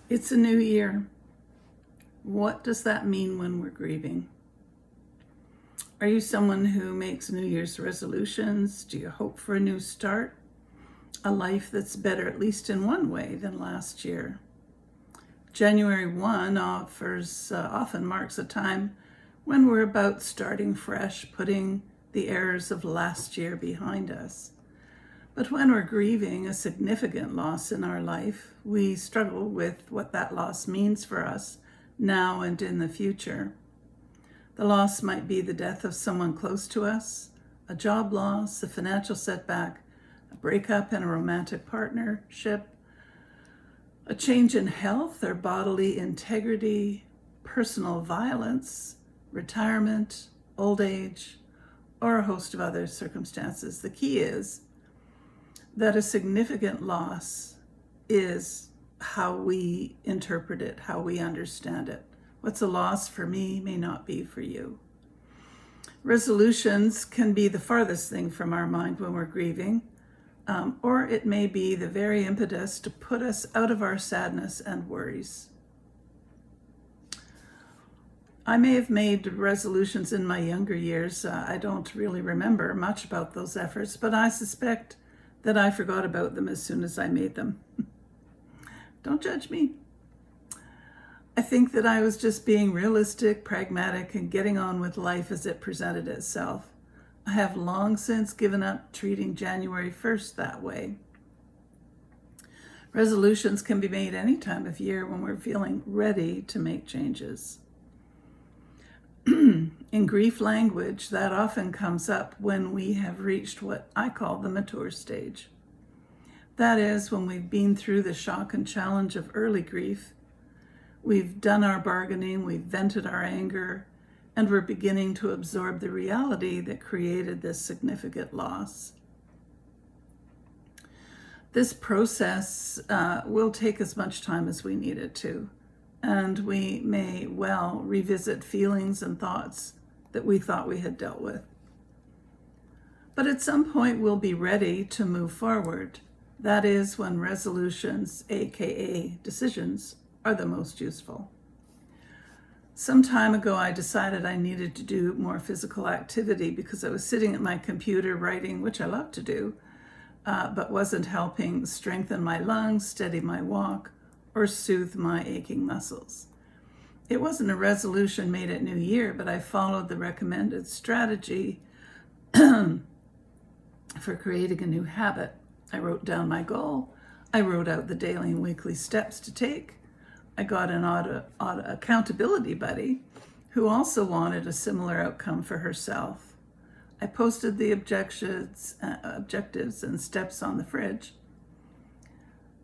It's a new year. What does that mean when we're grieving? Are you someone who makes New Year's resolutions? Do you hope for a new start? A life that's better, at least in one way, than last year? January 1 often marks a time when we're about starting fresh, putting the errors of last year behind us. But when we're grieving a significant loss in our life, we struggle with what that loss means for us now and in the future. The loss might be the death of someone close to us, a job loss, a financial setback, a breakup in a romantic partnership, a change in health or bodily integrity, personal violence, retirement, old age, or a host of other circumstances. The key is that a significant loss is how we interpret it, how we understand it. What's a loss for me may not be for you. Resolutions can be the farthest thing from our mind when we're grieving, or it may be the very impetus to put us out of our sadness and worries. I may have made resolutions in my younger years. I don't really remember much about those efforts, but I suspect that I forgot about them as soon as I made them. Don't judge me. I think that I was just being realistic, pragmatic, and getting on with life as it presented itself. I have long since given up treating January 1st that way. Resolutions can be made any time of year when we're feeling ready to make changes. In grief language, that often comes up when we have reached what I call the mature stage. That is, when we've been through the shock and challenge of early grief, we've done our bargaining, we've vented our anger, and we're beginning to absorb the reality that created this significant loss. This process will take as much time as we need it to, and we may well revisit feelings and thoughts that we thought we had dealt with. But at some point, we'll be ready to move forward. That is when resolutions, aka decisions, are the most useful. Some time ago, I decided I needed to do more physical activity because I was sitting at my computer writing, which I love to do, but wasn't helping strengthen my lungs, steady my walk, or soothe my aching muscles. It wasn't a resolution made at New Year, but I followed the recommended strategy for creating a new habit. I wrote down my goal. I wrote out the daily and weekly steps to take. I got an accountability buddy who also wanted a similar outcome for herself. I posted the objectives and steps on the fridge.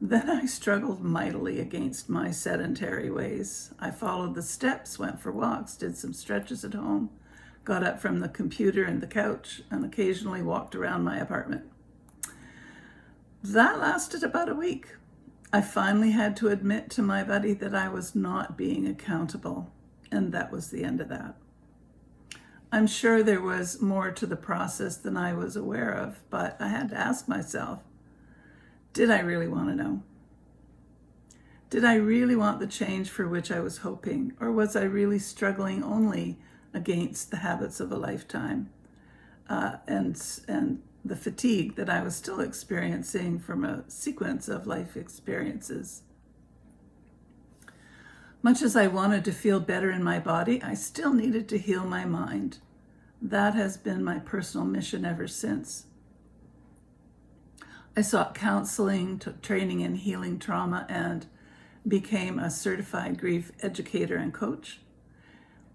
Then I struggled mightily against my sedentary ways. I followed the steps, went for walks, did some stretches at home, got up from the computer and the couch, and occasionally walked around my apartment. That lasted about a week. I finally had to admit to my buddy that I was not being accountable, and that was the end of that. I'm sure there was more to the process than I was aware of, but I had to ask myself, did I really want to know? Did I really want the change for which I was hoping, or was I really struggling only against the habits of a lifetime and the fatigue that I was still experiencing from a sequence of life experiences? Much as I wanted to feel better in my body, I still needed to heal my mind. That has been my personal mission ever since. I sought counseling, took training in healing trauma, and became a certified grief educator and coach.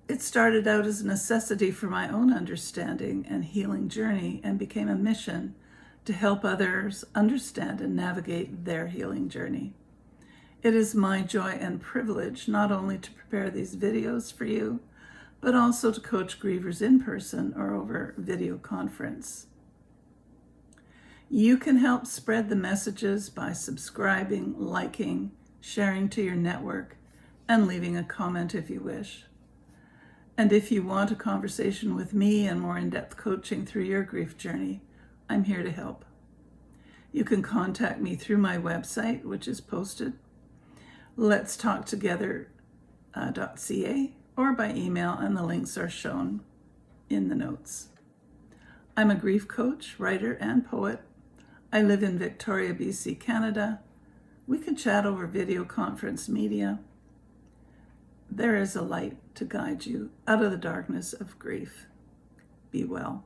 It started out as a necessity for my own understanding and healing journey and became a mission to help others understand and navigate their healing journey. It is my joy and privilege not only to prepare these videos for you, but also to coach grievers in person or over video conference. You can help spread the messages by subscribing, liking, sharing to your network, and leaving a comment if you wish. And if you want a conversation with me and more in-depth coaching through your grief journey, I'm here to help. You can contact me through my website, which is posted, letstalktogether.ca or by email, and the links are shown in the notes. I'm a grief coach, writer, and poet. I live in Victoria, BC, Canada. We can chat over video conference media. There is a light to guide you out of the darkness of grief. Be well.